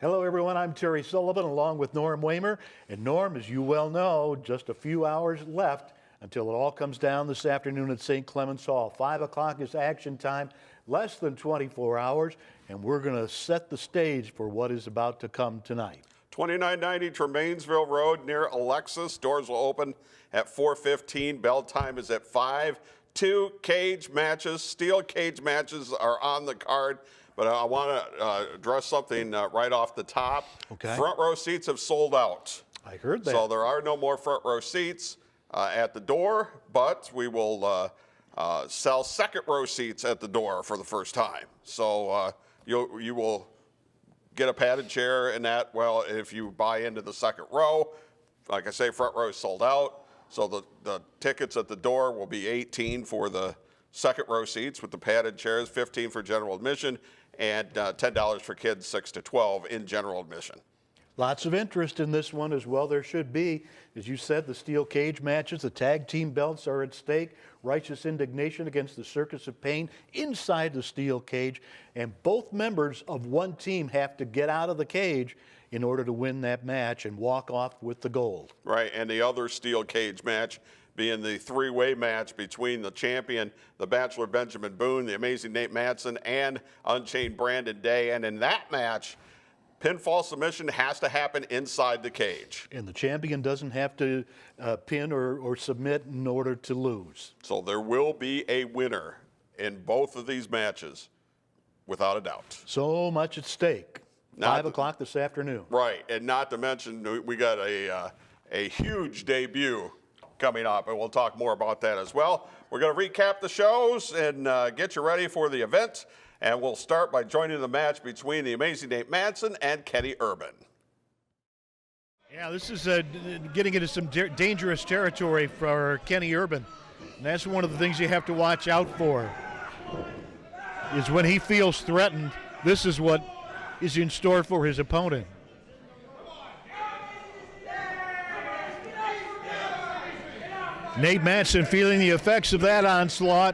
Hello, everyone. I'm Terry Sullivan along with Norm Wamer. And Norm, as you well know, just a few hours left until it all comes down this afternoon at St. Clement's Hall. 5 o'clock is action time, less than 24 hours, and we're going to set the stage for what is about to come tonight. 2990 Tremainsville Road near Alexis. Doors will open at 4:15. Bell time is at 5. 2 cage matches, steel cage matches are on the card. But I want to address something right off the top. Okay. Front row seats have sold out. I heard that. So there are no more front row seats at the door, but we will sell second row seats at the door for the first time. So you will get a padded chair and that, well, if you buy into the second row. Like I say, front row is sold out. So the tickets at the door will be $18 for the second row seats with the padded chairs, $15 for general admission, and $10 for kids 6 to 12 in general admission. Lots of interest in this one as well. There should be. As you said, the steel cage matches, the tag team belts are at stake. Righteous indignation against the Circus of Pain inside the steel cage. And both members of one team have to get out of the cage in order to win that match and walk off with the gold. Right, and the other steel cage match being the three-way match between the champion, the Bachelor Benjamin Boone, the amazing Nate Madsen, and Unchained Brandon Day. And in that match, pinfall submission has to happen inside the cage. And the champion doesn't have to pin or submit in order to lose. So there will be a winner in both of these matches, without a doubt. So much at stake. 5 o'clock this afternoon. Right, and not to mention we got a huge debut coming up, and we'll talk more about that as well. We're going to recap the shows and get you ready for the event, and we'll start by joining the match between the amazing Nate Madsen and Kenny Urban. Yeah, this is getting into some dangerous territory for Kenny Urban, and that's one of the things you have to watch out for, is when he feels threatened, this is what is in store for his opponent. Nate Madsen feeling the effects of that onslaught.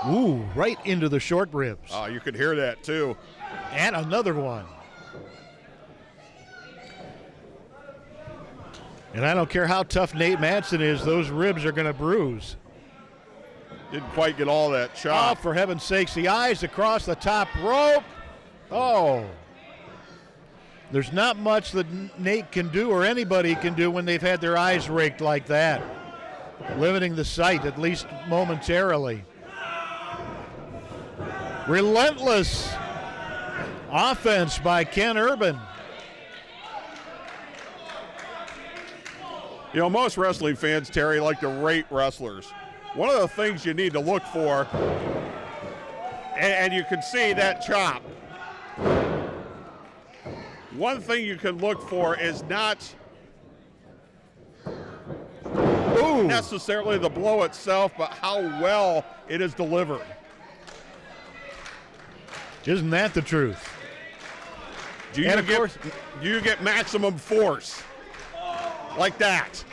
Ooh, right into the short ribs. Oh, you could hear that too. And another one. And I don't care how tough Nate Madsen is, those ribs are going to bruise. Didn't quite get all that chop. Oh, for heaven's sakes, the eyes across the top rope. Oh. There's not much that Nate can do or anybody can do when they've had their eyes raked like that. Limiting the sight, at least momentarily. Relentless offense by Ken Urban. You know, most wrestling fans, Terry, like to rate wrestlers. One of the things you need to look for, and you can see that chop. One thing you can look for is not necessarily the blow itself, but how well it is delivered. Isn't that the truth? Do you get maximum force like that?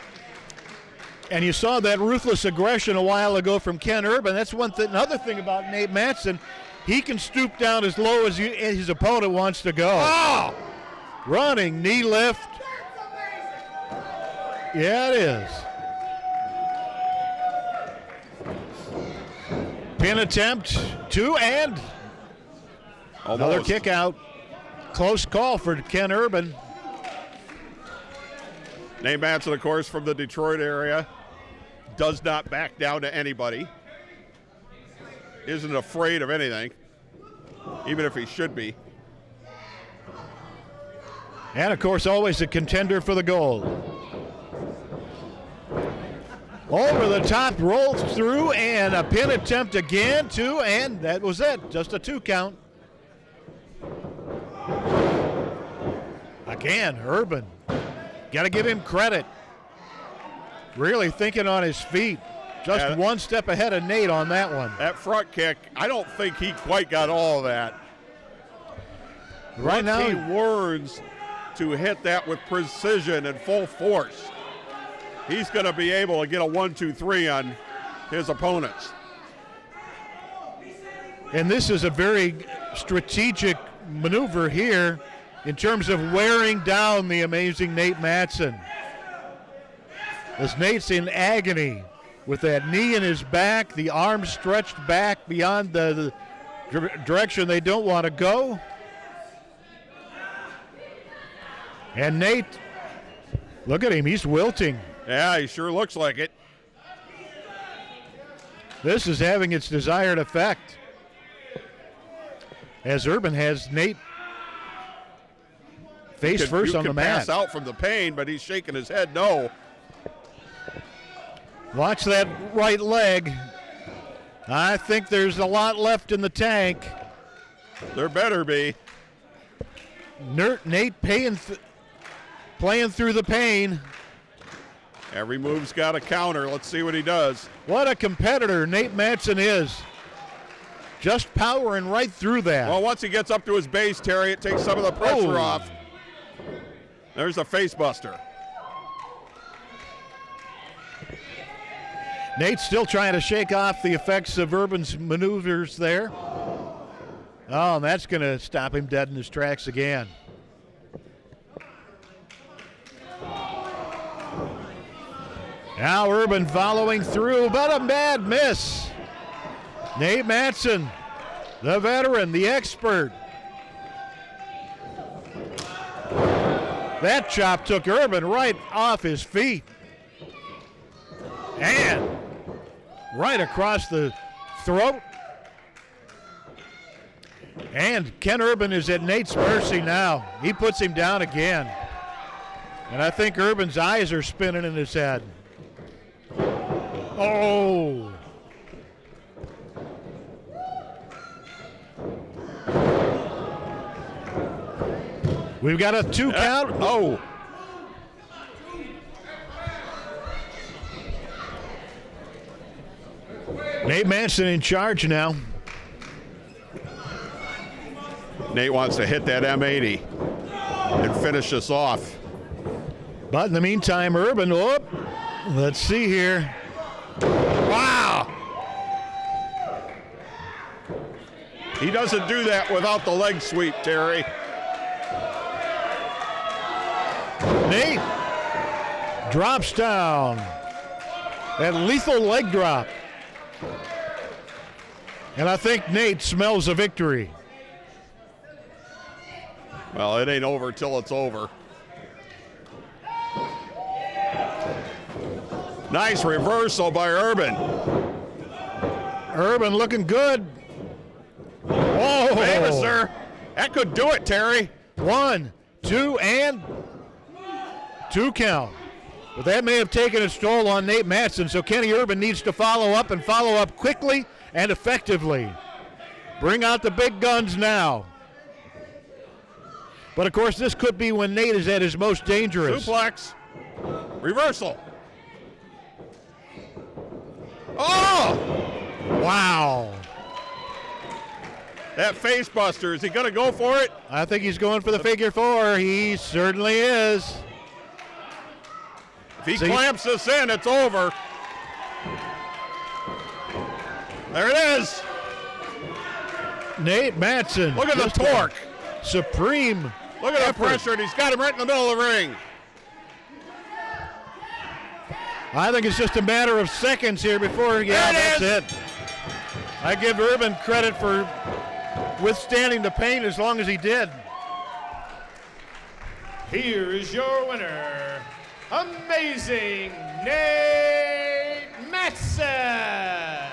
And you saw that ruthless aggression a while ago from Ken Urban. That's one thing. Another thing about Nate Madsen, he can stoop down as low as his opponent wants to go. Oh! Running knee lift. Yeah, it is. Pin attempt, 2 and another kick out. Close call for Ken Urban. Nate Madsen, of course, from the Detroit area, does not back down to anybody. Isn't afraid of anything, even if he should be. And, of course, always a contender for the gold. Over the top, rolls through, and a pin attempt again, 2, and that was it. Just a 2 count. Again, Urban. Got to give him credit. Really thinking on his feet. Just one step ahead of Nate on that one. That front kick, I don't think he quite got all of that. Right now, he learns to hit that with precision and full force, he's going to be able to get a 1-2-3 on his opponents. And this is a very strategic maneuver here in terms of wearing down the amazing Nate Mattson. As Nate's in agony with that knee in his back, the arms stretched back beyond the direction they don't want to go. And Nate, look at him, he's wilting. Yeah, he sure looks like it. This is having its desired effect, as Urban has Nate face first on the mat. You can pass out from the pain, but he's shaking his head no. Watch that right leg. I think there's a lot left in the tank. There better be. Nate playing through the pain. Every move's got a counter. Let's see what he does. What a competitor Nate Mattson is. Just powering right through that. Well, once he gets up to his base, Terry, it takes some of the pressure off. There's a face buster. Nate's still trying to shake off the effects of Urban's maneuvers there. Oh, and that's going to stop him dead in his tracks again. Now Urban following through, but a bad miss. Nate Mattson, the veteran, the expert. That chop took Urban right off his feet. And right across the throat. And Ken Urban is at Nate's mercy now. He puts him down again. And I think Urban's eyes are spinning in his head. Oh. We've got a 2 count. Oh. Nate Mattson in charge now. Nate wants to hit that M80 and finish this off. But in the meantime, Urban, let's see here. Wow! He doesn't do that without the leg sweep, Terry. Nate drops down. That lethal leg drop. And I think Nate smells a victory. Well, it ain't over till it's over. Nice reversal by Urban. Urban looking good. Oh, famous, sir. That could do it, Terry. 1, 2, and 2 count. But that may have taken its toll on Nate Mattson, so Kenny Urban needs to follow up quickly and effectively. Bring out the big guns now. But of course, this could be when Nate is at his most dangerous. Suplex. Reversal. Oh! Wow. That face buster, is he going to go for it? I think he's going for the figure 4. He certainly is. If he clamps this in, it's over. There it is. Nate Mattson. Look at the torque. Supreme. Look at the pressure, and he's got him right in the middle of the ring. I think it's just a matter of seconds here before, that's it. I give Urban credit for withstanding the pain as long as he did. Here is your winner, Amazing Nate Mattson.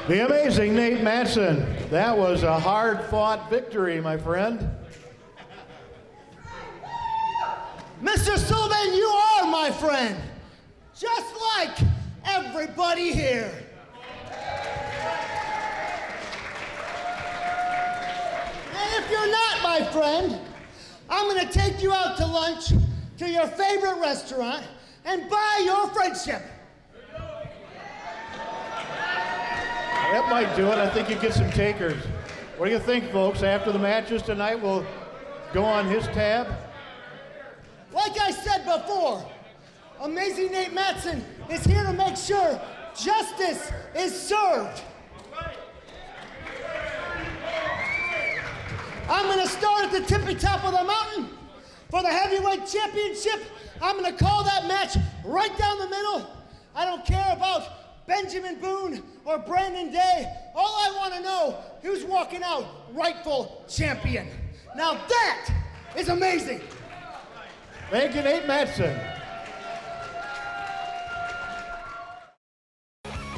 The amazing Nate Mattson. That was a hard-fought victory, my friend. Mr. Sullivan, you are my friend, just like everybody here. And if you're not my friend, I'm going to take you out to lunch to your favorite restaurant and buy your friendship. That might do it. I think you get some takers. What do you think, folks? After the matches tonight, we'll go on his tab. Like I said before, Amazing Nate Matson is here to make sure justice is served. I'm going to start at the tippy top of the mountain for the heavyweight championship. I'm going to call that match right down the middle. I don't care about Benjamin Boone or Brandon Day. All I want to know, who's walking out rightful champion. Now that is amazing. Thank you, Nate Matson.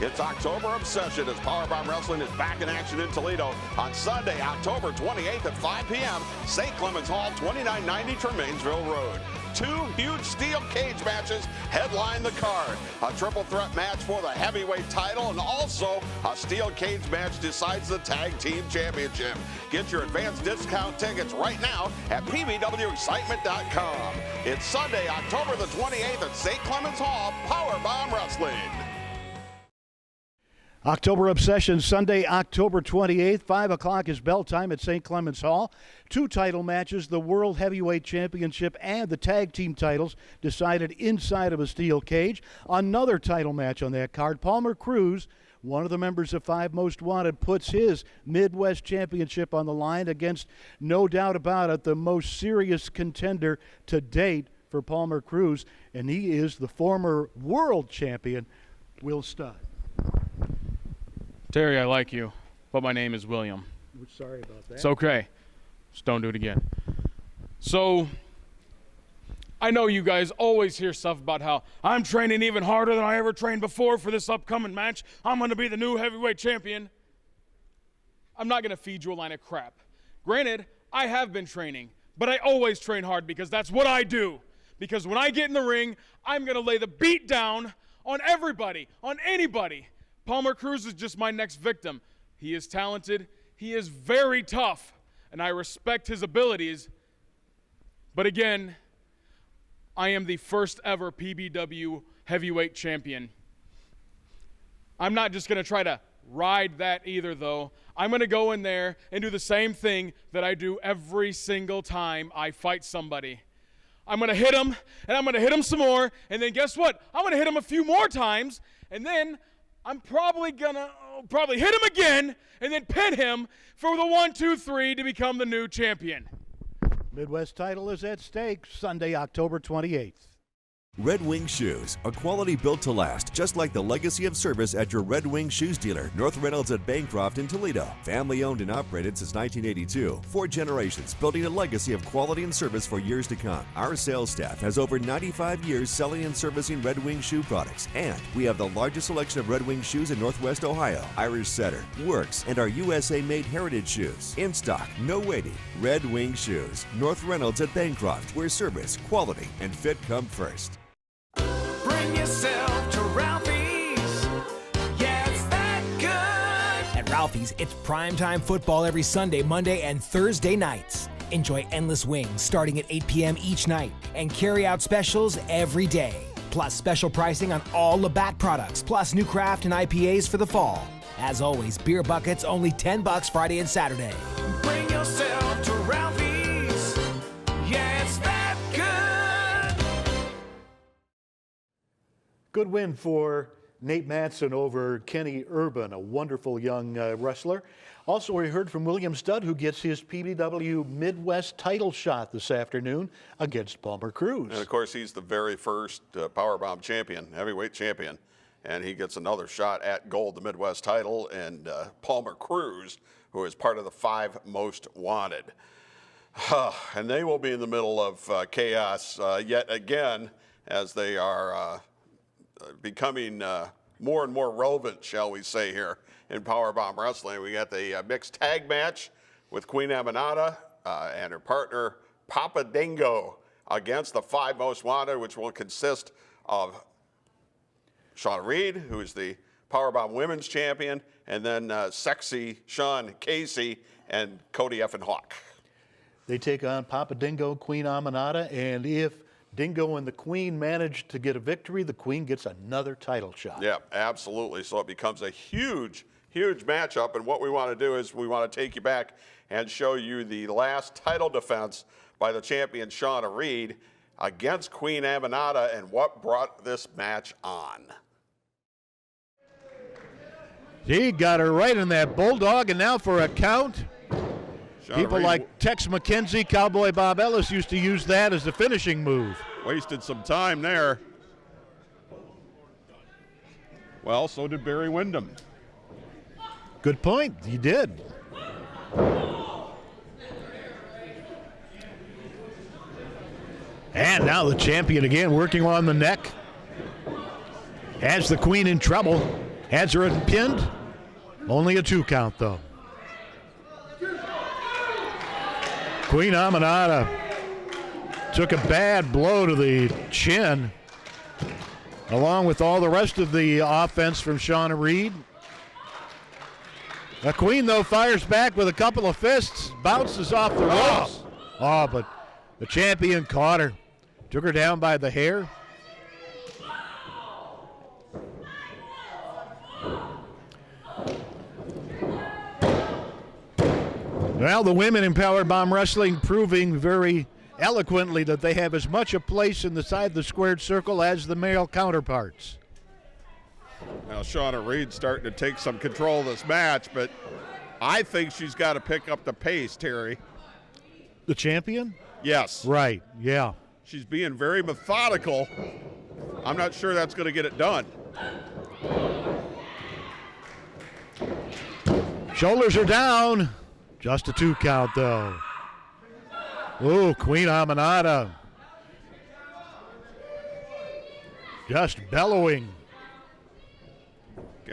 It's October Obsession as PowerBomb Wrestling is back in action in Toledo on Sunday, October 28th at 5 p.m. St. Clement's Hall, 2990 Tremainsville Road. 2 huge steel cage matches headline the card. A triple threat match for the heavyweight title and also a steel cage match decides the tag team championship. Get your advanced discount tickets right now at pbwexcitement.com. It's Sunday, October the 28th at St. Clement's Hall, PowerBomb Wrestling. October Obsession, Sunday, October 28th, 5 o'clock is bell time at St. Clement's Hall. 2 title matches, the World Heavyweight Championship and the tag team titles decided inside of a steel cage. Another title match on that card. Palmer Cruz, one of the members of 5 Most Wanted, puts his Midwest Championship on the line against, no doubt about it, the most serious contender to date for Palmer Cruz, and he is the former world champion, Will Studd. Terry, I like you, but my name is William. We're sorry about that. It's okay. Just don't do it again. So, I know you guys always hear stuff about how I'm training even harder than I ever trained before for this upcoming match. I'm going to be the new heavyweight champion. I'm not going to feed you a line of crap. Granted, I have been training, but I always train hard because that's what I do. Because when I get in the ring, I'm going to lay the beat down on everybody, on anybody. Palmer Cruz is just my next victim. He is talented, he is very tough, and I respect his abilities. But again, I am the first ever PBW heavyweight champion. I'm not just going to try to ride that either, though. I'm going to go in there and do the same thing that I do every single time I fight somebody. I'm going to hit him, and I'm going to hit him some more, and then guess what? I'm going to hit him a few more times, and then I'm probably gonna hit him again and then pin him for the 1, 2, 3 to become the new champion. Midwest title is at stake Sunday, October 28th. Red Wing Shoes, a quality built to last, just like the legacy of service at your Red Wing Shoes dealer, North Reynolds at Bancroft in Toledo. Family owned and operated since 1982. 4 generations building a legacy of quality and service for years to come. Our sales staff has over 95 years selling and servicing Red Wing shoe products, and we have the largest selection of Red Wing shoes in Northwest Ohio. Irish Setter, Works, and our USA-made heritage shoes. In stock, no waiting. Red Wing Shoes, North Reynolds at Bancroft, where service, quality, and fit come first. Bring yourself to Ralphie's. Yeah, it's that good. At Ralphie's, it's primetime football every Sunday, Monday, and Thursday nights. Enjoy endless wings starting at 8 p.m. each night and carry-out specials every day. Plus special pricing on all Labatt products, plus new craft and IPAs for the fall. As always, beer buckets only $10 Friday and Saturday. Bring yourself to Ralphie's. Yeah, it's that good. Good win for Nate Matson over Kenny Urban, a wonderful young wrestler. Also, we heard from William Studd, who gets his PBW Midwest title shot this afternoon against Palmer Cruz. And of course, he's the very first PowerBomb champion, heavyweight champion, and he gets another shot at gold, the Midwest title, and Palmer Cruz, who is part of the 5 Most Wanted. And they will be in the middle of chaos yet again as they are becoming more and more relevant, shall we say, here in PowerBomb Wrestling. We got the mixed tag match with Queen Aminata and her partner Papa Dingo against the 5 Most Wanted, which will consist of Shauna Reed, who is the PowerBomb Women's Champion, and then Sexy Sean Casey and Cody Effin Hawk. They take on Papa Dingo, Queen Aminata, and if Dingo and the Queen manage to get a victory, the Queen gets another title shot. Yeah, absolutely. So it becomes a huge huge matchup, and what we want to do is we want to take you back and show you the last title defense by the champion Shauna Reed against Queen Aminata and what brought this match on. He got her right in that bulldog, and now for a count. Shauna People Reed like Tex McKenzie, Cowboy Bob Ellis used to use that as a finishing move. wasted some time there. Well, so did Barry Windham. Good point. He did. And now the champion again working on the neck. Has the queen in trouble. Has her pinned. Only a 2 count though. Queen Aminata took a bad blow to the chin, along with all the rest of the offense from Shauna Reed. The queen, though, fires back with a couple of fists, bounces off the ropes. Oh, but the champion caught her, took her down by the hair. Well, the women in PowerBomb Wrestling proving very eloquently that they have as much a place inside the squared circle as the male counterparts. Now Shauna Reed starting to take some control of this match, but I think she's got to pick up the pace, Terry. The champion? Yes. Right, yeah. She's being very methodical. I'm not sure that's going to get it done. Shoulders are down. Just a 2 count, though. Ooh, Queen Aminata. Just bellowing.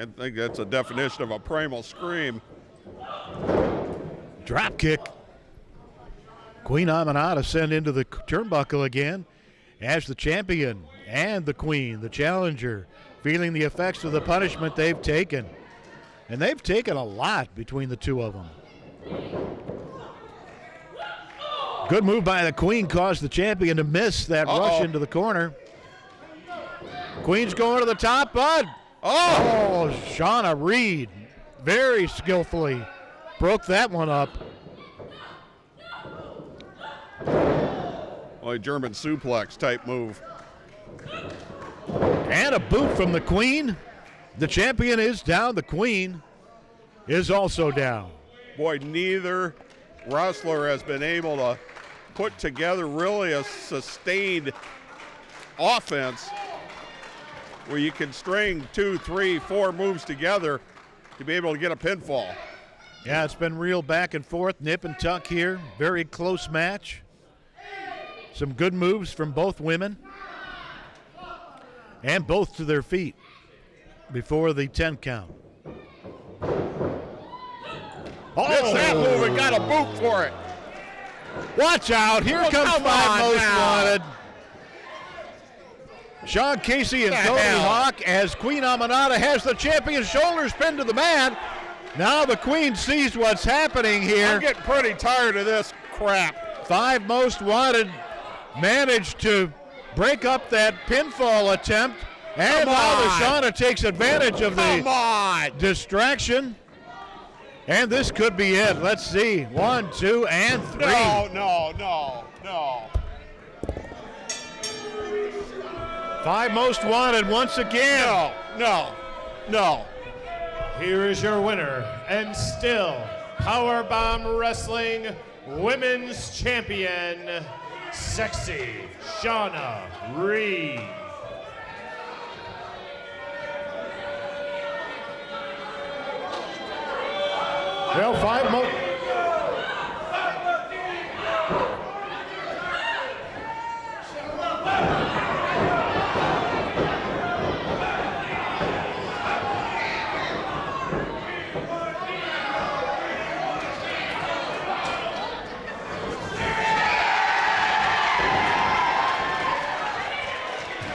I think that's a definition of a primal scream. Drop kick. Queen Aminata sent into the turnbuckle again as the champion and the queen, the challenger, feeling the effects of the punishment they've taken. And they've taken a lot between the two of them. Good move by the queen caused the champion to miss that rush into the corner. Queen's going to the top, bud. Oh, Shauna Reed very skillfully broke that one up. Well, a German suplex type move. And a boot from the queen. The champion is down. The queen is also down. Boy, neither wrestler has been able to put together really a sustained offense where you can string 2, 3, 4 moves together to be able to get a pinfall. Yeah, it's been real back and forth, nip and tuck here. Very close match. Some good moves from both women. And both to their feet before the 10 count. Missed that move and got a boot for it. Watch out. Here comes Five Most Wanted. Sean Casey and Tony Hawk as Queen Aminata has the champion's shoulders pinned to the mat. Now the queen sees what's happening here. I'm getting pretty tired of this crap. Five Most Wanted managed to break up that pinfall attempt. And now the Shauna takes advantage of the distraction. And this could be it. Let's see. 1, 2, and 3. No. Five Most Wanted once again. No. Here is your winner, and still PowerBomb Wrestling Women's Champion, Sexy Shauna Reed. Well, Five Most.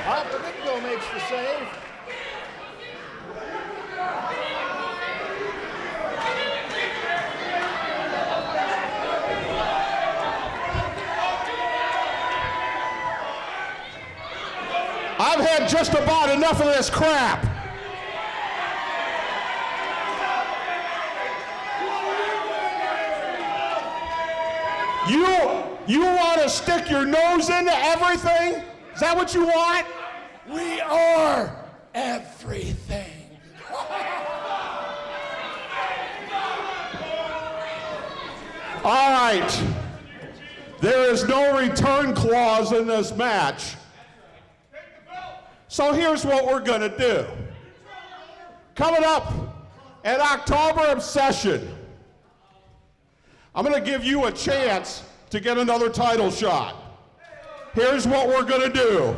Oppenheimer makes the save. I've had just about enough of this crap. You want to stick your nose into everything? Is that what you want? We are everything. All right. There is no return clause in this match. So here's what we're going to do. Coming up at October Obsession, I'm going to give you a chance to get another title shot. Here's what we're going to do.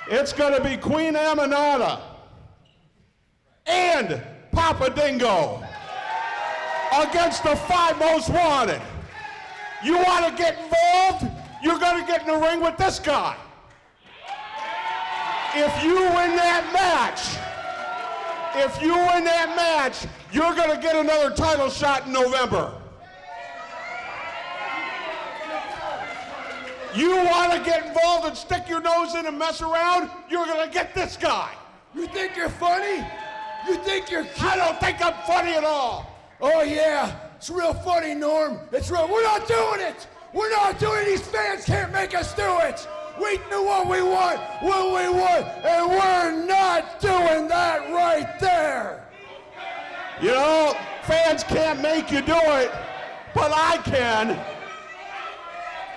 It's going to be Queen Aminata and Papa Dingo against the 5 most wanted. You want to get involved? You're going to get in the ring with this guy. If you win that match, you're going to get another title shot in November. You want to get involved and stick your nose in and mess around? You're going to get this guy. You think you're funny? You think you're cute? I don't think I'm funny at all. Oh yeah, it's real funny, Norm. It's real. We're not doing it. We're not doing it. These fans can't make us do it. We knew what we want when we won, and we're not doing that right there. You know, fans can't make you do it, but I can.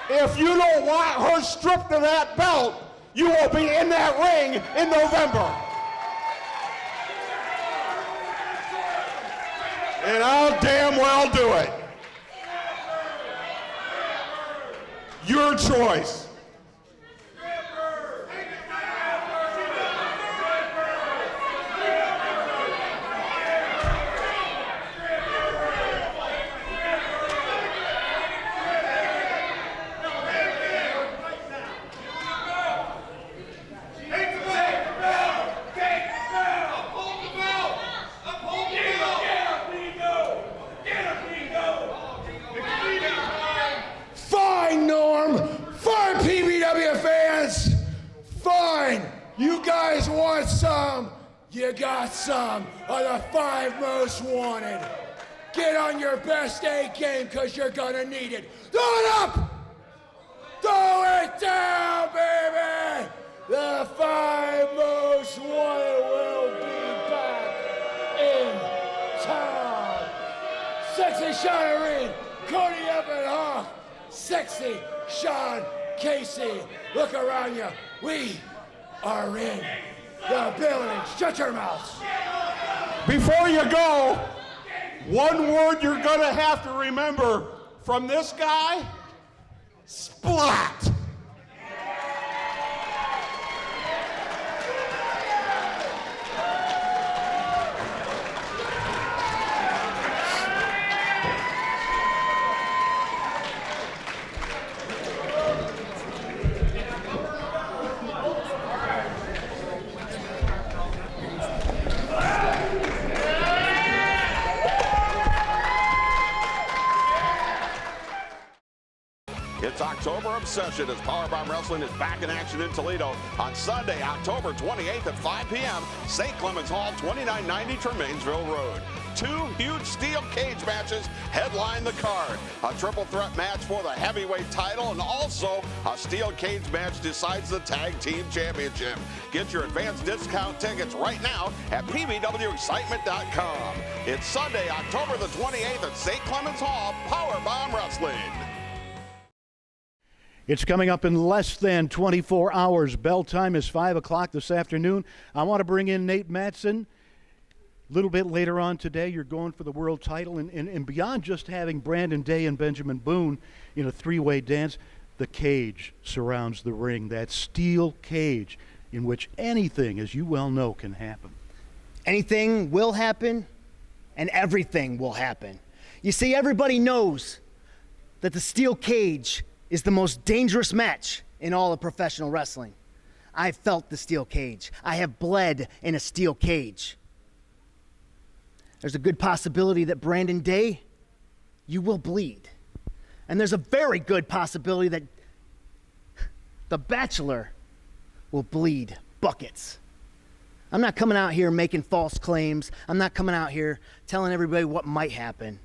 If you don't want her stripped of that belt, you will be in that ring in November. And I'll damn well do it. Your choice. Fine, Norm. Fine, PBW fans. Fine. You guys want some? You got some of the 5 most wanted. Get on your best A game, because you're going to need it. Throw it up! Throw it down, baby! The 5 most wanted will be back in town. Sexy Shauna Reed, Cody Evan Hawk, Sexy Sean Casey. Look around you. We are in the building. Shut your mouths. Before you go, one word you're gonna have to remember from this guy: splat. It's October Obsession as PowerBomb Wrestling is back in action in Toledo on Sunday, October 28th at 5 p.m. St. Clement's Hall, 2990 Tremainsville Road. 2 huge steel cage matches headline the card. A triple threat match for the heavyweight title, and also a steel cage match decides the tag team championship. Get your advanced discount tickets right now at pbwexcitement.com. It's Sunday, October the 28th at St. Clement's Hall, PowerBomb Wrestling. It's coming up in less than 24 hours. Bell time is 5 o'clock this afternoon. I want to bring in Nate Matson. A little bit later on today, you're going for the world title. And beyond just having Brandon Day and Benjamin Boone in a 3-way dance, the cage surrounds the ring, that steel cage in which anything, as you well know, can happen. Anything will happen, and everything will happen. You see, everybody knows that the steel cage is the most dangerous match in all of professional wrestling. I've felt the steel cage. I have bled in a steel cage. There's a good possibility that Brandon Day, you will bleed. And there's a very good possibility that the Bachelor will bleed buckets. I'm not coming out here making false claims. I'm not coming out here telling everybody what might happen.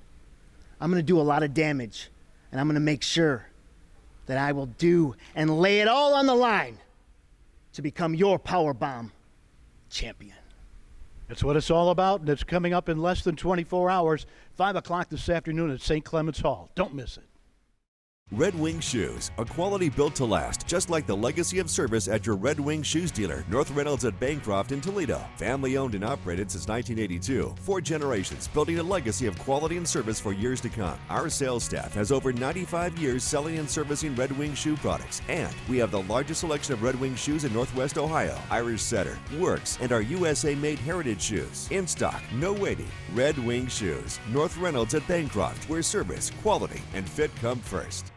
I'm going to do a lot of damage And I'm going to make sure that I will do and lay it all on the line to become your PowerBomb champion. That's what it's all about, and it's coming up in less than 24 hours, 5 o'clock this afternoon at St. Clement's Hall. Don't miss it. Red Wing Shoes, a quality built to last, just like the legacy of service at your Red Wing Shoes dealer, North Reynolds at Bancroft in Toledo. Family owned and operated since 1982. 4 generations, building a legacy of quality and service for years to come. Our sales staff has over 95 years selling and servicing Red Wing shoe products, and we have the largest selection of Red Wing shoes in Northwest Ohio. Irish Setter, Works, and our USA-made heritage shoes. In stock, no waiting. Red Wing Shoes, North Reynolds at Bancroft, where service, quality, and fit come first.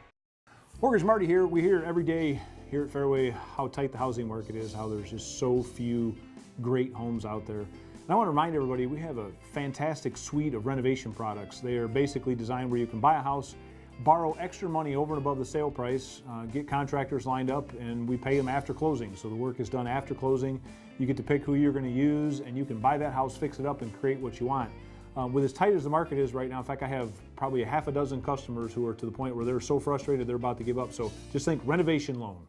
Mortgage Marty here. We hear every day here at Fairway how tight the housing market is, how there's just so few great homes out there. And I want to remind everybody we have a fantastic suite of renovation products. They are basically designed where you can buy a house, borrow extra money over and above the sale price, get contractors lined up, and we pay them after closing. So the work is done after closing. You get to pick who you're going to use, and you can buy that house, fix it up, and create what you want. With as tight as the market is right now, in fact, I have probably a half a dozen customers who are to the point where they're so frustrated they're about to give up. So just think renovation loan.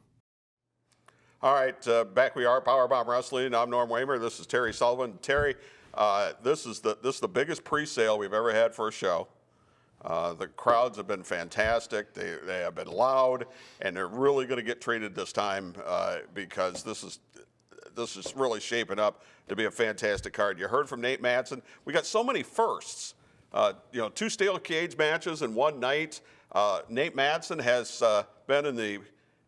All right, back we are, PowerBomb Wrestling. I'm Norm Wamer. This is Terry Sullivan. Terry, this is the biggest pre-sale we've ever had for a show. The crowds have been fantastic. They have been loud, and they're really going to get treated this time because this is really shaping up to be a fantastic card. You heard from Nate Madsen. We got so many firsts. 2 steel cage matches in one night. Nate Madsen has been in the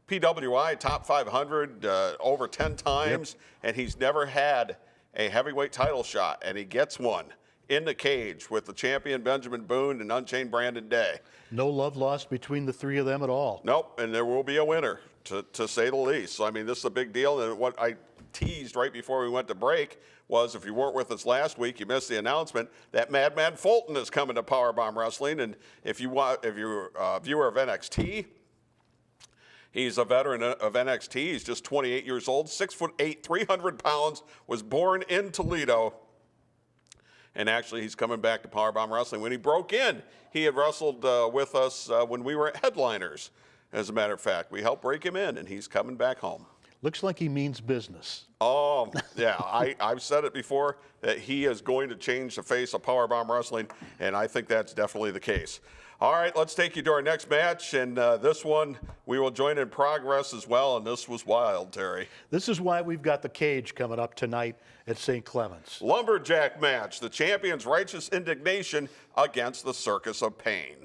PWI top 500 over 10 times, and he's never had a heavyweight title shot, and he gets one in the cage with the champion Benjamin Boone and Unchained Brandon Day. No love lost between the 3 of them at all. Nope, and there will be a winner, to say the least. So, I mean, this is a big deal, and what I teased right before we went to break was, if you weren't with us last week, you missed the announcement that Madman Fulton is coming to PowerBomb Wrestling. And if you're a viewer of NXT, he's a veteran of NXT. He's just 28 years old, 6'8", 300 pounds, was born in Toledo. And actually, he's coming back to PowerBomb Wrestling. When he broke in, he had wrestled with us when we were headliners. As a matter of fact, we helped break him in, and he's coming back home. Looks like he means business. Oh, yeah. I've said it before that he is going to change the face of PowerBomb Wrestling, and I think that's definitely the case. All right, let's take you to our next match, and this one we will join in progress as well, and this was wild, Terry. This is why we've got the cage coming up tonight at St. Clement's. Lumberjack match, the champion's righteous indignation against the Circus of Pain.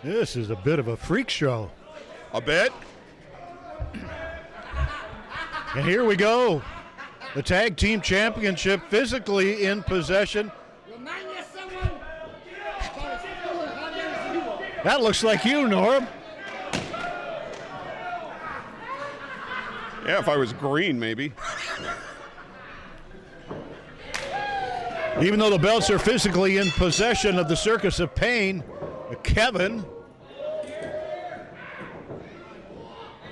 This is a bit of a freak show. A bit. And here we go. The tag team championship physically in possession. That looks like you, Norm. Yeah, if I was green, maybe. Even though the belts are physically in possession of the Circus of Pain, Kevin,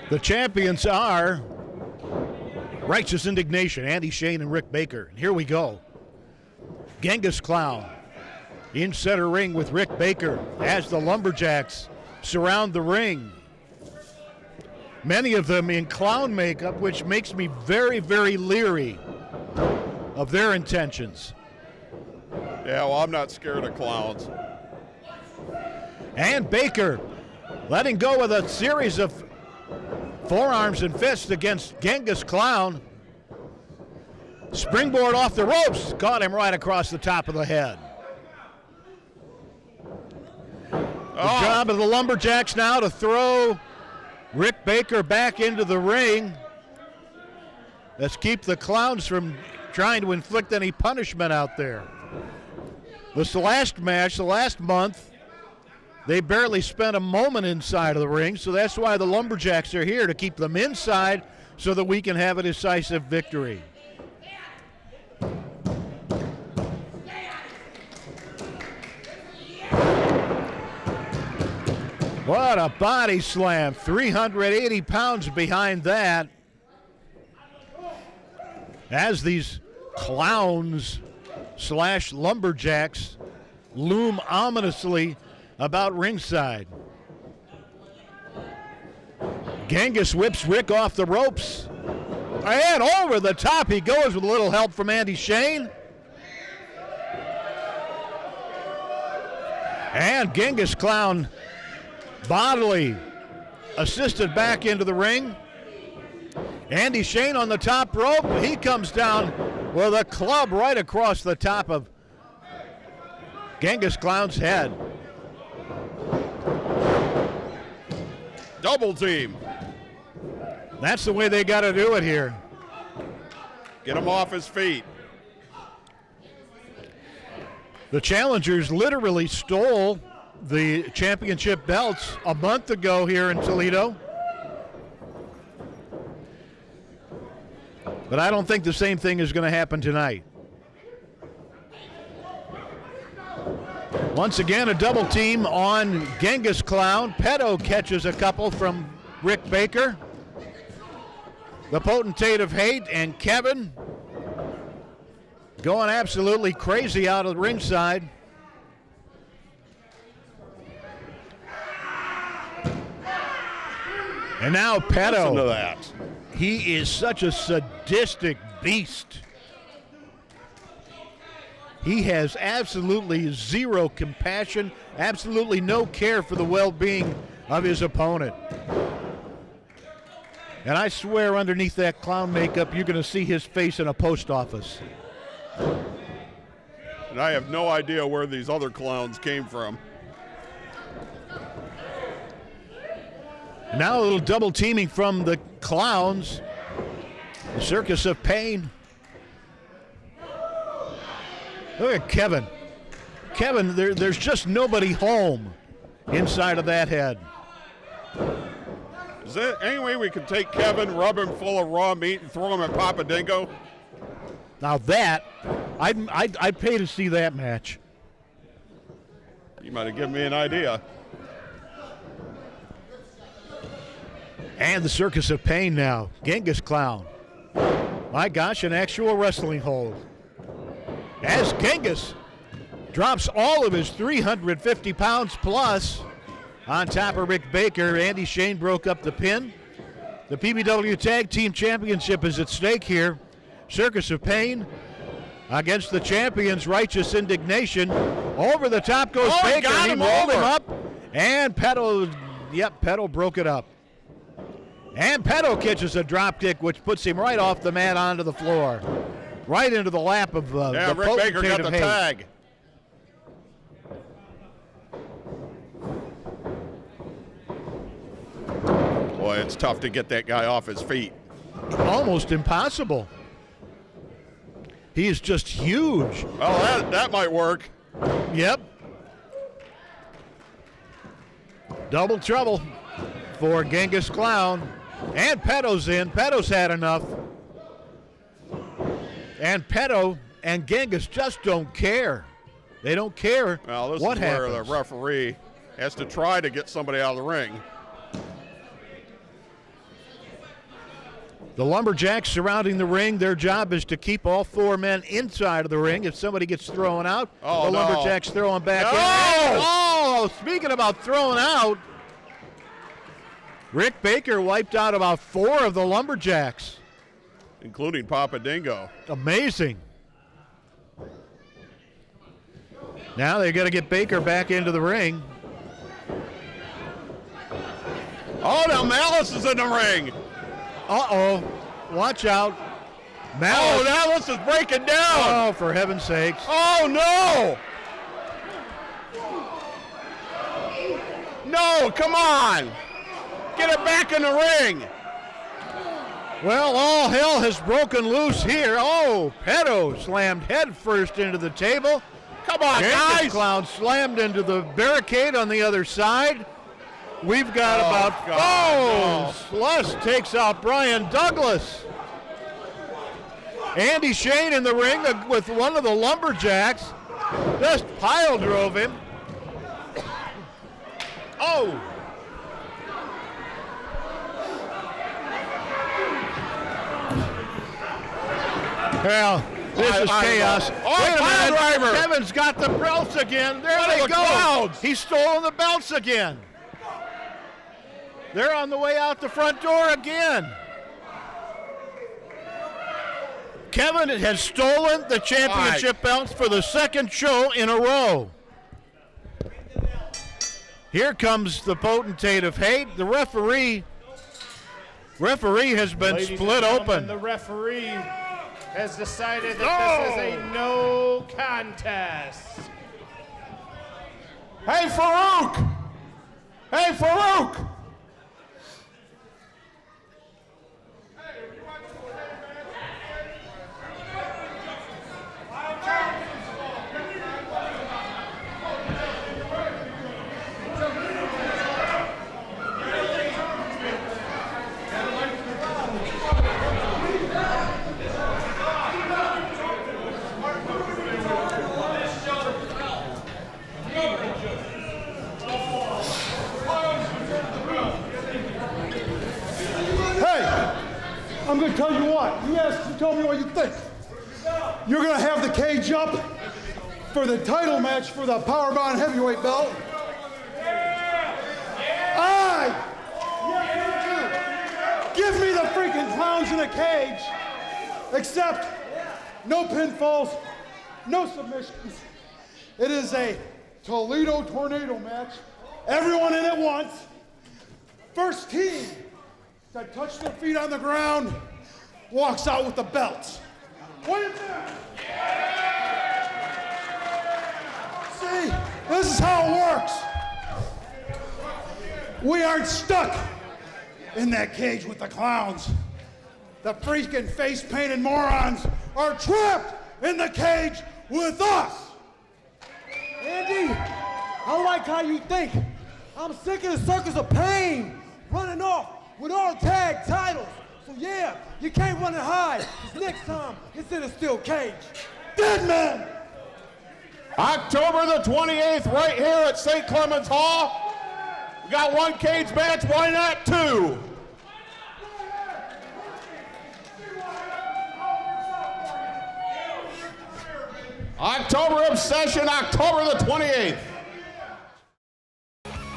the champions are Righteous Indignation, Andy Shane and Rick Baker. And here we go. Genghis Clown in center ring with Rick Baker as the Lumberjacks surround the ring. Many of them in clown makeup, which makes me very, very leery of their intentions. Yeah, well, I'm not scared of clowns. And Baker letting go with a series of forearms and fists against Genghis Clown. Springboard off the ropes, caught him right across the top of the head. The job of the Lumberjacks now to throw Rick Baker back into the ring. Let's keep the Clowns from trying to inflict any punishment out there. This last match, the last month, they barely spent a moment inside of the ring, so that's why the Lumberjacks are here, to keep them inside so that we can have a decisive victory. What a body slam, 380 pounds behind that. As these Clowns / Lumberjacks loom ominously about ringside. Genghis whips Rick off the ropes. And over the top he goes with a little help from Andy Shane. And Genghis Clown bodily assisted back into the ring. Andy Shane on the top rope. He comes down with a club right across the top of Genghis Clown's head. Double team. That's the way they got to do it here. Get him off his feet. The challengers literally stole the championship belts a month ago here in Toledo. But I don't think the same thing is going to happen tonight. Once again, a double team on Genghis Clown. Pedo catches a couple from Rick Baker. The Potentate of Hate and Kevin going absolutely crazy out of the ringside. And now Pedo. Listen to that. He is such a sadistic beast. He has absolutely zero compassion, absolutely no care for the well-being of his opponent. And I swear underneath that clown makeup, you're going to see his face in a post office. And I have no idea where these other clowns came from. Now a little double teaming from the clowns. The Circus of Pain. Look at Kevin. Kevin, there's just nobody home inside of that head. Is there any way we could take Kevin, rub him full of raw meat, and throw him at Papa Dingo? Now that, I'd pay to see that match. You might have given me an idea. And the Circus of Pain now. Genghis Clown. My gosh, an actual wrestling hold. As Genghis drops all of his 350 pounds plus on top of Rick Baker. Andy Shane broke up the pin. The PBW Tag Team Championship is at stake here. Circus of Pain against the champions, Righteous Indignation. Over the top goes Baker. Got He him rolled him over. up. And Pedo broke it up. And Pedo catches a drop kick, which puts him right off the mat onto the floor. Right into the lap of the Rick Baker Potentate got of the Hate. tag. Boy, it's tough to get that guy off his feet. Almost impossible. He is just huge. Well, that might work. Yep. Double trouble for Genghis Clown. And Pedo's in. Pedo's had enough. And Pedo and Genghis just don't care. They don't care Well, this what is where happens. the referee has to try to get somebody out of the ring. The Lumberjacks surrounding the ring, their job is to keep all four men inside of the ring. If somebody gets thrown out, Oh, the no. Lumberjacks throw him back No! in. Oh, speaking about thrown out, Rick Baker wiped out about four of the Lumberjacks. Including Papa Dingo. Amazing. Now they got to get Baker back into the ring. Oh, now Malice is in the ring. Uh-oh. Watch out. Malice. Oh, Malice is breaking down. Oh, for heaven's sakes. Oh, no. No, come on. Get it back in the ring. Well, all hell has broken loose here. Oh, Pedo slammed head first into the table. Come on, Genghis guys. Clown slammed into the barricade on the other side. We've got about... God, Sluss takes out Brian Douglas. Andy Shane in the ring with one of the Lumberjacks. Just pile drove him. Oh! Well, This is chaos. Oh, Wait a pile minute. driver. Kevin's got the belts again. There What they are the go. clouds? He's stolen the belts again. They're on the way out the front door again. Kevin has stolen the championship belts for the second show in a row. Here comes the potentate of hate. The referee has been Ladies split and gentlemen, open. The referee has decided that this is a no contest. Hey, Farouk! Hey, Farouk! I'm going to tell you what. You tell me what you think. You're going to have the cage up for the title match for the PowerBomb heavyweight belt. Give me the freaking clowns in a cage. Except no pinfalls, no submissions. It is a Toledo tornado match. Everyone in at once. First team that touch their feet on the ground walks out with the belts. What do you think? See, this is how it works. We aren't stuck in that cage with the clowns. The freaking face-painted morons are trapped in the cage with us. Andy, I like how you think. I'm sick of the circus of pain running off with all tag titles. So yeah, you can't run and hide, 'cause next time it's in a steel cage. Dead man! October the 28th, right here at St. Clement's Hall. We got one cage match, why not two? October Obsession, October the 28th.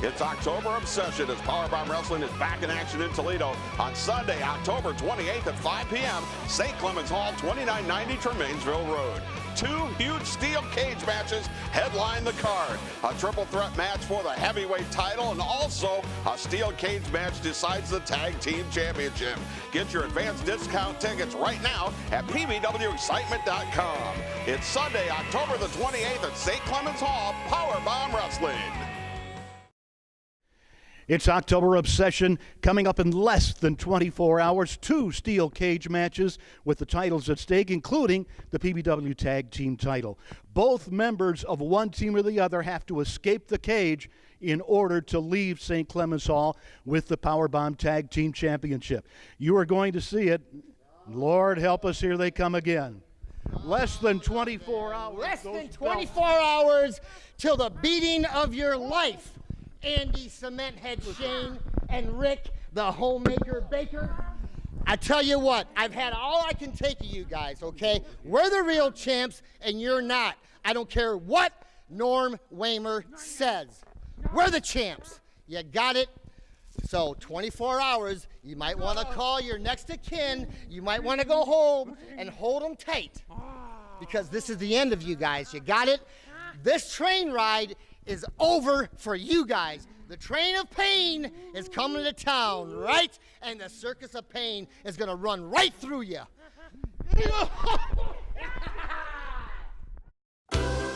It's October Obsession as PowerBomb Wrestling is back in action in Toledo on Sunday, October 28th at 5 p.m. St. Clement's Hall, 2990 Tremainsville Road. Two huge steel cage matches headline the card. A triple threat match for the heavyweight title and also a steel cage match decides the tag team championship. Get your advanced discount tickets right now at pbwexcitement.com. It's Sunday, October the 28th at St. Clement's Hall, PowerBomb Wrestling. It's October Obsession coming up in less than 24 hours. Two steel cage matches with the titles at stake, including the PBW Tag Team title. Both members of one team or the other have to escape the cage in order to leave St. Clement's Hall with the PowerBomb Tag Team Championship. You are going to see it. Lord help us, here they come again. Less than 24 hours. Less than 24 hours till the beating of your life. Andy, Cement Head Shane, and Rick, the homemaker baker. I tell you what, I've had all I can take of you guys, okay? We're the real champs, and you're not. I don't care what Norm Wamer says. We're the champs. You got it? So 24 hours, you might want to call your next of kin. You might want to go home and hold them tight, because this is the end of you guys. You got it? This train ride is over for you guys. The train of pain is coming to town, right? And the circus of pain is gonna run right through you.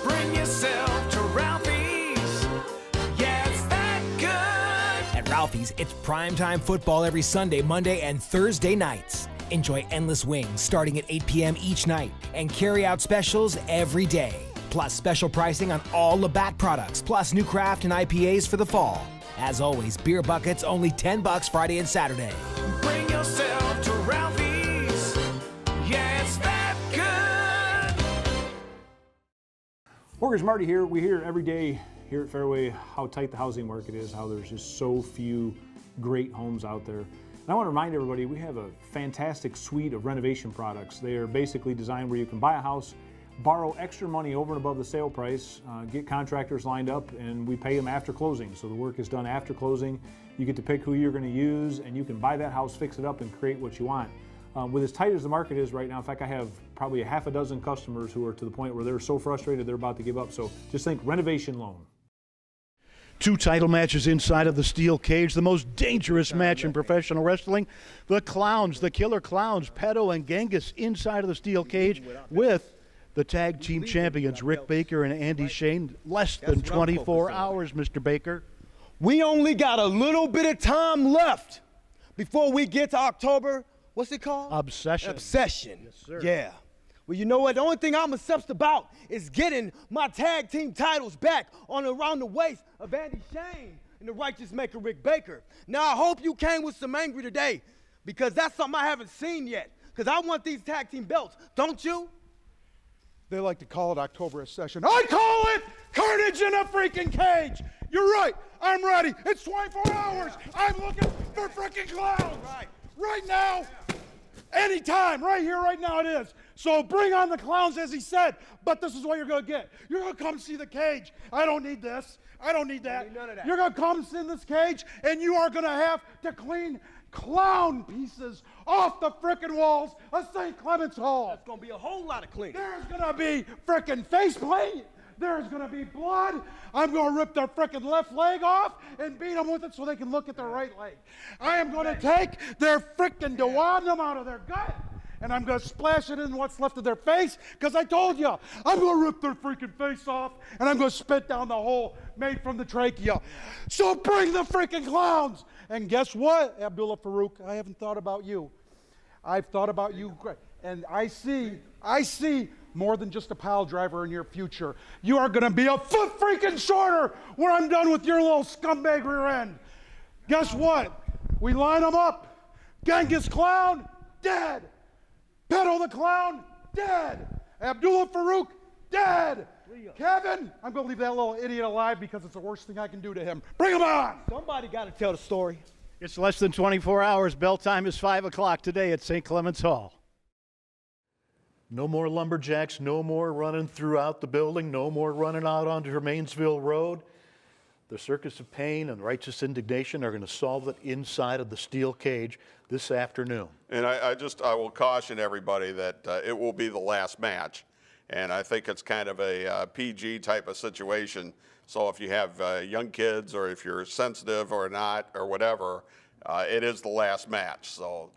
Bring yourself to Ralphie's. Yeah, it's that good. At Ralphie's, it's primetime football every Sunday, Monday, and Thursday nights. Enjoy endless wings starting at 8 p.m. each night and carry-out specials every day. Plus special pricing on all Labatt products, plus new craft and IPAs for the fall. As always, beer buckets only $10 Friday and Saturday. Bring yourself to Ralphie's. Yeah, it's that good. Workers Marty here. We hear every day here at Fairway how tight the housing market is, how there's just so few great homes out there. And And I want to remind everybody, we have a fantastic suite of renovation products. They are basically designed where you can buy a house, borrow extra money over and above the sale price, get contractors lined up, and we pay them after closing. So the work is done after closing. You get to pick who you're going to use, and you can buy that house, fix it up, and create what you want. With as tight as the market is right now, in fact, I have probably a half a dozen customers who are to the point where they're so frustrated they're about to give up. So just think renovation loan. 2 title matches inside of the steel cage, the most dangerous match in professional wrestling. The Clowns, the Killer Clowns, Pedo and Genghis inside of the steel cage with the tag team champions Rick Baker and Andy Shane. Less than 24 hours, Mr. Baker. We only got a little bit of time left before we get to October. What's it called? Obsession. Obsession. Yes, sir. Yeah. Well, you know what? The only thing I'm obsessed about is getting my tag team titles back on around the waist of Andy Shane and the Righteous Maker Rick Baker. Now, I hope you came with some anger today because that's something I haven't seen yet. Because I want these tag team belts, don't you? They like to call it October Obsession. I call it Carnage in a freaking cage. You're right. I'm ready. It's 24 hours. I'm looking for freaking clowns. Right now. Anytime. Right here, right now it is. So bring on the clowns, as he said. But this is what you're going to get. You're going to come see the cage. I don't need this. I don't need that. None of that. You're going to come in this cage, and you are going to have to clean clown pieces off the frickin' walls of St. Clement's Hall. That's going to be a whole lot of cleaning. There's going to be frickin' face paint. There's going to be blood. I'm going to rip their frickin' left leg off and beat them with it so they can look at their right leg. I am going to take their frickin' duodenum out of their gut, and I'm going to splash it in what's left of their face, because I told you, I'm going to rip their freaking face off, and I'm going to spit down the hole made from the trachea. So bring the freaking clowns. And guess what, Abdullah Farouk? I haven't thought about you. I've thought about you, and I see more than just a pile driver in your future. You are going to be a foot freaking shorter when I'm done with your little scumbag rear end. Guess what? We line them up. Genghis Clown, dead. Pedo the Clown, dead. Abdullah Farouk, dead. Kevin, I'm going to leave that little idiot alive because it's the worst thing I can do to him. Bring him on. Somebody got to tell the story. It's less than 24 hours. Bell time is 5 o'clock today at St. Clement's Hall. No more lumberjacks, no more running throughout the building, no more running out onto Mansville Road. The Circus of Pain and Righteous Indignation are going to solve it inside of the steel cage this afternoon. And I will caution everybody that it will be the last match. And I think it's kind of a PG type of situation. So if you have young kids or if you're sensitive or not or whatever, it is the last match. So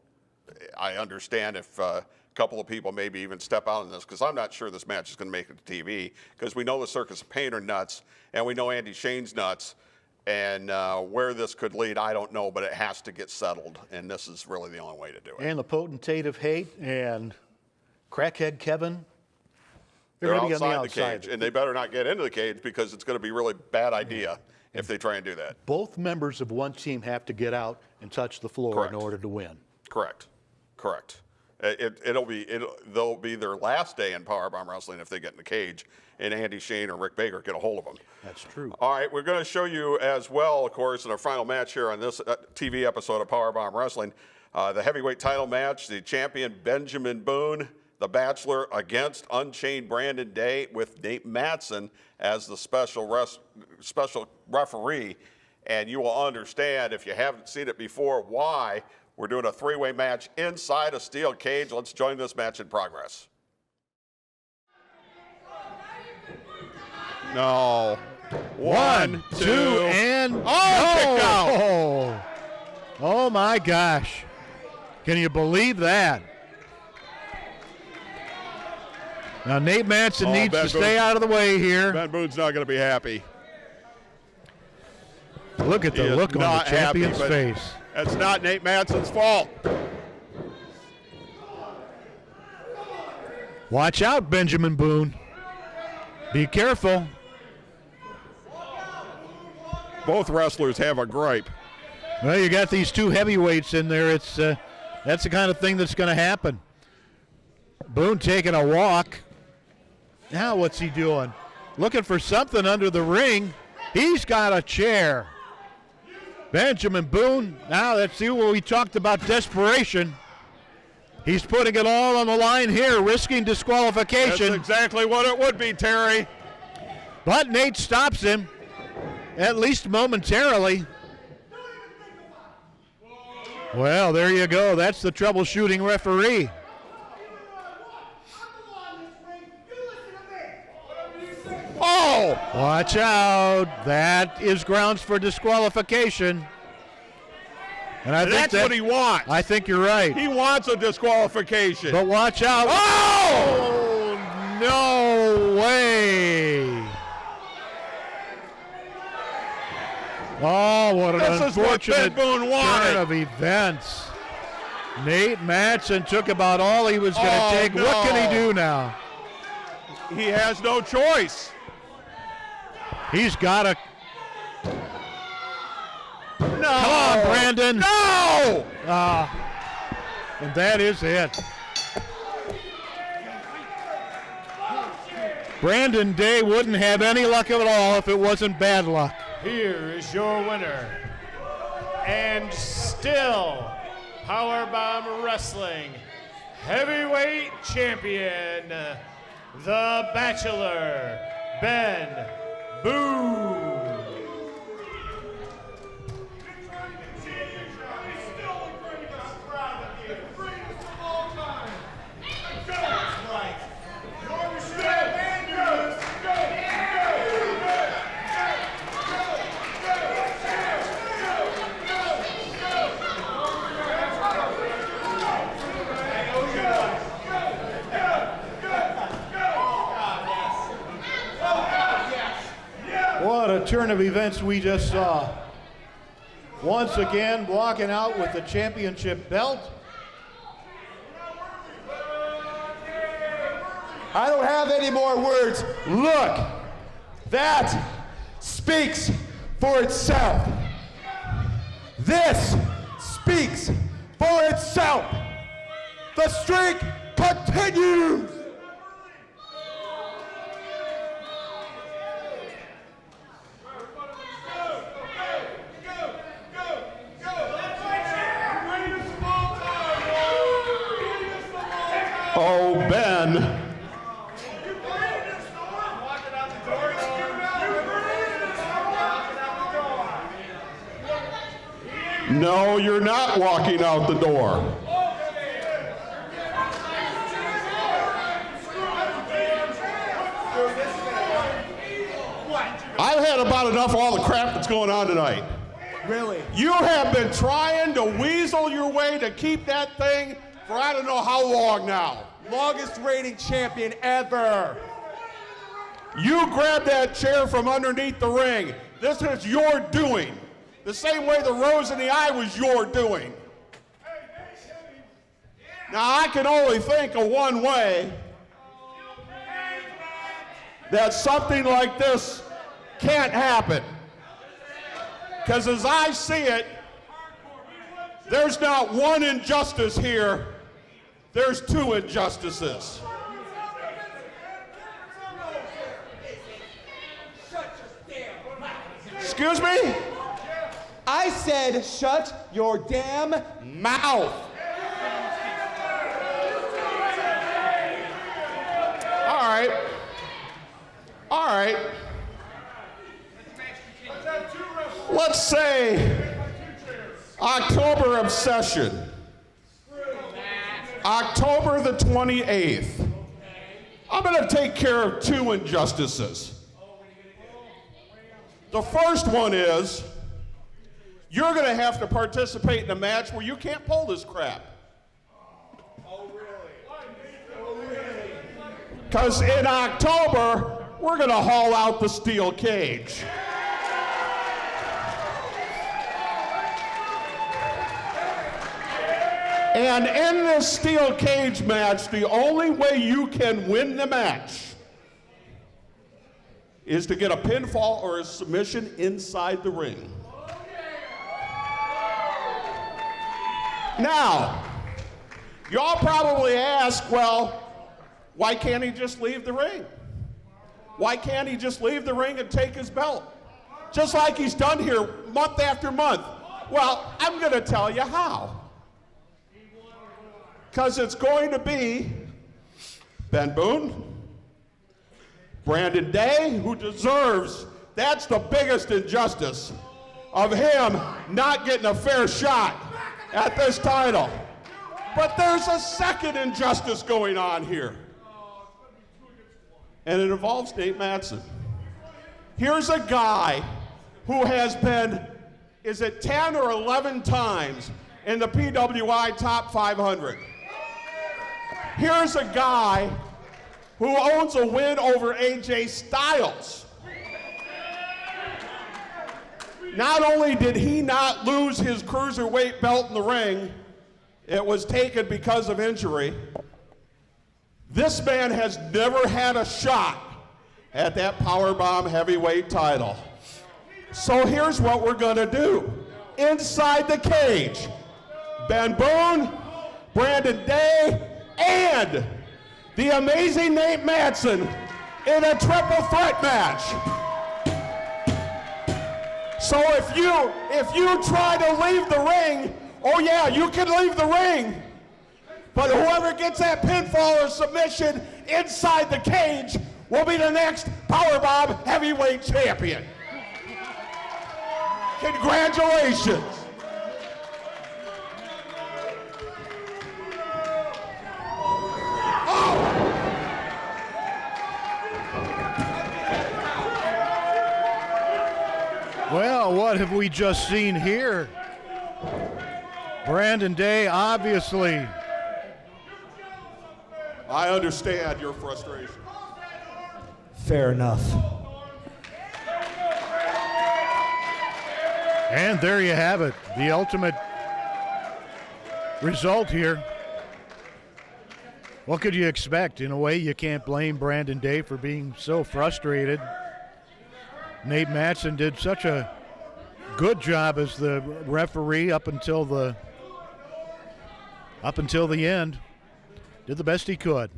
I understand if a couple of people maybe even step out on this, because I'm not sure this match is going to make it to TV, because we know the Circus of Pain are nuts and we know Andy Shane's nuts. And where this could lead, I don't know, but it has to get settled. And this is really the only way to do it. And the Potentate of Hate and Crackhead Kevin. They're outside the cage, and they better not get into the cage because it's going to be a really bad idea if they try and do that. Both members of one team have to get out and touch the floor in order to win. Correct. They'll be their last day in PowerBomb Wrestling if they get in the cage and Andy Shane or Rick Baker get a hold of them. That's true. All right, we're going to show you as well, of course, in our final match here on this TV episode of PowerBomb Wrestling, the heavyweight title match, the champion Benjamin Boone, The Bachelor against Unchained Brandon Day with Nate Matson as the special referee. And you will understand, if you haven't seen it before, why we're doing a three-way match inside a steel cage. Let's join this match in progress. No. 1, 2, and kick out. Oh my gosh. Can you believe that? Now Nate Matson needs to stay out of the way here. Ben Boone's not going to be happy. Look at the look on the champion's face. That's not Nate Manson's fault. Watch out, Benjamin Boone. Be careful. Both wrestlers have a gripe. Well, you got these two heavyweights in there. It's that's the kind of thing that's going to happen. Boone taking a walk. Now what's he doing? Looking for something under the ring. He's got a chair. Benjamin Boone, now let's see where we talked about desperation. He's putting it all on the line here, risking disqualification. That's exactly what it would be, Terry. But Nate stops him, at least momentarily. Well, there you go. That's the troubleshooting referee. Oh! Watch out. That is grounds for disqualification. And I think that's what he wants. I think you're right. He wants a disqualification. But watch out. Oh! No way. Oh, what an unfortunate turn of events. Nate Matson took about all he was going to take. No. What can he do now? He has no choice. He's got to. No. Come on, Brandon. No! And that is it. Brandon Day wouldn't have any luck at all if it wasn't bad luck. Here is your winner, and still PowerBomb Wrestling heavyweight champion, the Bachelor, Ben Boone. What a turn of events we just saw. Once again, walking out with the championship belt. I don't have any more words. Look, that speaks for itself. This speaks for itself. The streak continues. Oh, Ben. No, you're not walking out the door. I've had about enough of all the crap that's going on tonight. Really? You have been trying to weasel your way to keep that thing for I don't know how long now. Longest reigning champion ever. You grabbed that chair from underneath the ring. This is your doing. The same way the rose in the eye was your doing. Now I can only think of one way that something like this can't happen. Because as I see it, there's not one injustice here, there's two injustices. Excuse me? I said shut your damn mouth. All right. All right. Let's say October obsession. October the 28th. I'm going to take care of two injustices. The first one is you're going to have to participate in a match where you can't pull this crap. Oh, really? Because in October, we're going to haul out the steel cage. And in this steel cage match, the only way you can win the match is to get a pinfall or a submission inside the ring. Now, y'all probably ask, well, why can't he just leave the ring? Why can't he just leave the ring and take his belt? Just like he's done here month after month. Well, I'm going to tell you how. Because it's going to be Ben Boone, Brandon Day, who deserves, that's the biggest injustice of him not getting a fair shot at this title. But there's a second injustice going on here. And it involves Nate Matson. Here's a guy who has been, is it 10 or 11 times in the PWI Top 500. Here's a guy who owns a win over AJ Styles. Not only did he not lose his cruiserweight belt in the ring, it was taken because of injury. This man has never had a shot at that PowerBomb heavyweight title. So here's what we're gonna do. Inside the cage, Ben Boone, Brandon Day, and the amazing Nate Matson in a triple threat match. So if you try to leave the ring, oh yeah, you can leave the ring, but whoever gets that pinfall or submission inside the cage will be the next PowerBomb heavyweight champion. Congratulations. Well, what have we just seen here? Brandon Day, obviously. I understand your frustration. Fair enough. And there you have it, the ultimate result here. What could you expect? In a way, you can't blame Brandon Day for being so frustrated. Nate Matson did such a good job as the referee up until the end. Did the best he could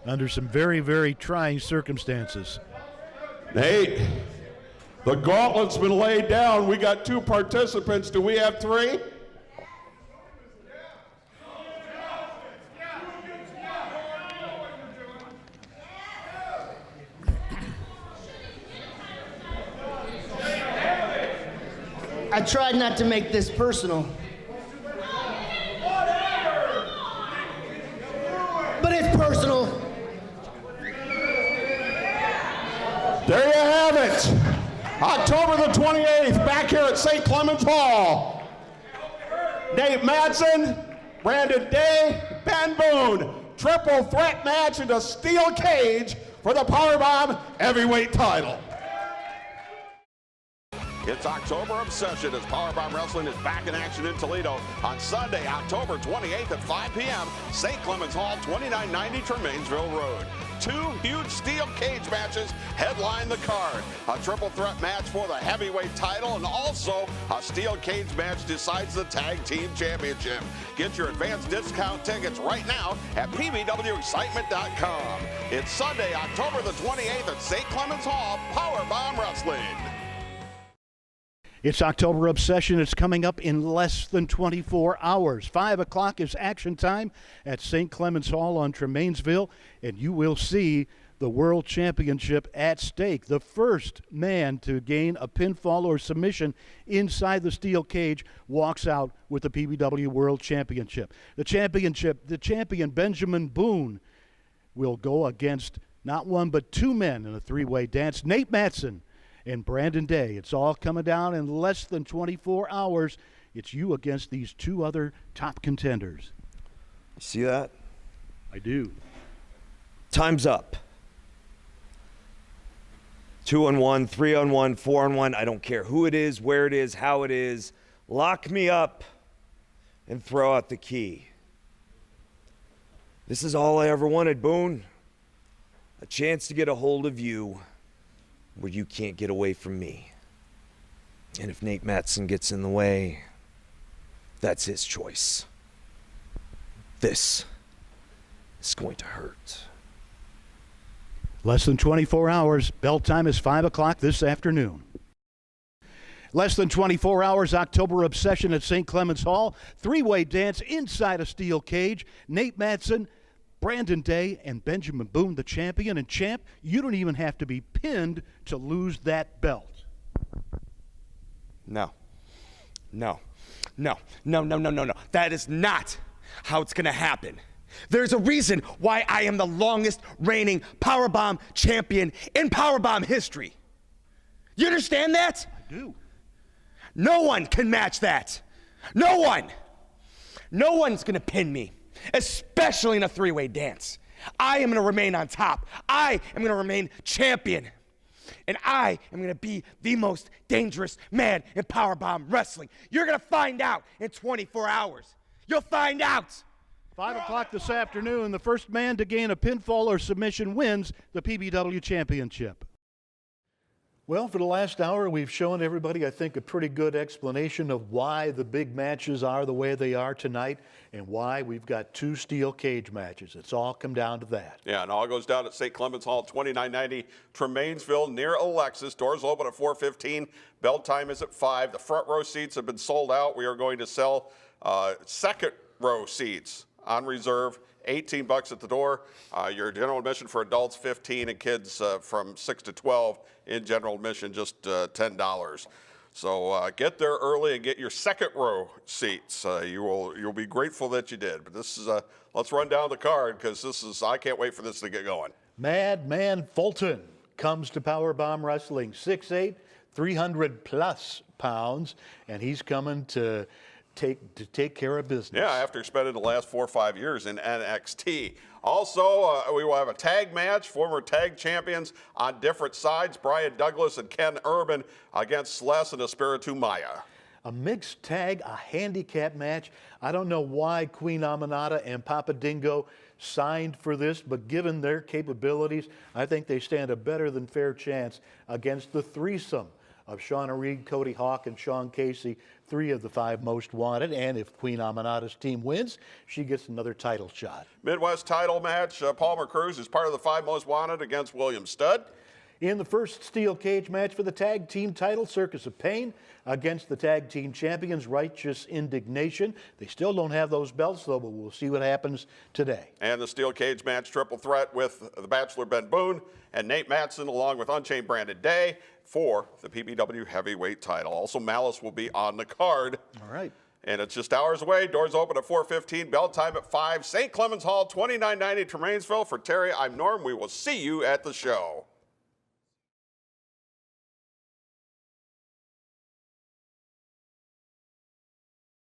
under some very, very trying circumstances. Nate, the gauntlet's been laid down. We got 2 participants. Do we have 3? I tried not to make this personal. But it's personal. There you have it. October the 28th, back here at St. Clement's Hall. Nate Matson, Brandon Day, Ben Boone. Triple threat match in a steel cage for the PowerBomb heavyweight title. It's October Obsession as PowerBomb Wrestling is back in action in Toledo on Sunday, October 28th at 5 p.m. St. Clement's Hall, 2990 Tremainsville Road. 2 huge steel cage matches headline the card. A triple threat match for the heavyweight title and also a steel cage match decides the tag team championship. Get your advanced discount tickets right now at pbwexcitement.com. It's Sunday, October the 28th at St. Clement's Hall, PowerBomb Wrestling. It's October Obsession. It's coming up in less than 24 hours. 5 o'clock is action time at St. Clement's Hall on Tremainsville, and you will see the World Championship at stake. The first man to gain a pinfall or submission inside the steel cage walks out with the PBW World Championship. The champion Benjamin Boone, will go against not one but 2 men in a 3-way dance. Nate Matson and Brandon Day. It's all coming down in less than 24 hours. It's you against these 2 other top contenders. You see that? I do. Time's up. 2-on-1, 3-on-1, 4-on-1. I don't care who it is, where it is, how it is. Lock me up and throw out the key. This is all I ever wanted, Boone. A chance to get a hold of you where you can't get away from me. And if Nate Matson gets in the way, that's his choice. This is going to hurt. Less than 24 hours. Bell time is 5 o'clock this afternoon. Less than 24 hours, October Obsession at St. Clement's Hall. Three-way dance inside a steel cage. Nate Matson, Brandon Day, and Benjamin Boone, the champion. And champ, you don't even have to be pinned to lose that belt. No. No. No. No, no, no, no, no. That is not how it's going to happen. There's a reason why I am the longest reigning PowerBomb champion in PowerBomb history. You understand that? I do. No one can match that. No one. No one's going to pin me, especially in a three-way dance. I am going to remain on top. I am going to remain champion. And I am going to be the most dangerous man in PowerBomb Wrestling. You're going to find out in 24 hours. You'll find out. 5 o'clock this afternoon, the first man to gain a pinfall or submission wins the PBW Championship. Well, for the last hour, we've shown everybody, I think, a pretty good explanation of why the big matches are the way they are tonight and why we've got 2 steel cage matches. It's all come down to that. Yeah, and all goes down at St. Clement's Hall, 2990 Tremainsville, near Alexis. Doors open at 4:15. Bell time is at 5. The front row seats have been sold out. We are going to sell second row seats on reserve. $18 at the door. Your general admission for adults, $15, and kids from 6 to 12 in general admission, just $10. So get there early and get your second row seats. You'll be grateful that you did. But this is let's run down the card because I can't wait for this to get going. Madman Fulton comes to PowerBomb Wrestling, 6'8", 300+ pounds, and he's coming to take care of business. Yeah, after spending the last 4 or 5 years in NXT. Also, we will have a tag match, former tag champions on different sides, Brian Douglas and Ken Urban against Celeste and Espiritu Maya. A mixed tag, a handicap match. I don't know why Queen Aminata and Papa Dingo signed for this, but given their capabilities, I think they stand a better than fair chance against the threesome of Shauna Reed, Cody Hawk, and Sean Casey, 3 of the 5 most wanted. And if Queen Aminata's team wins, she gets another title shot. Midwest title match, Palmer Cruz is part of the 5 most wanted against William Studd. In the first steel cage match for the tag team title, Circus of Pain against the tag team champions, Righteous Indignation. They still don't have those belts, though, but we'll see what happens today. And the steel cage match, triple threat with the Bachelor Ben Boone and Nate Matson, along with Unchained Brandon Day for the PBW heavyweight title. Also, Malice will be on the card. All right. And it's just hours away. Doors open at 4:15. Bell time at 5. St. Clement's Hall, 2990 Tremainsville. For Terry, I'm Norm. We will see you at the show.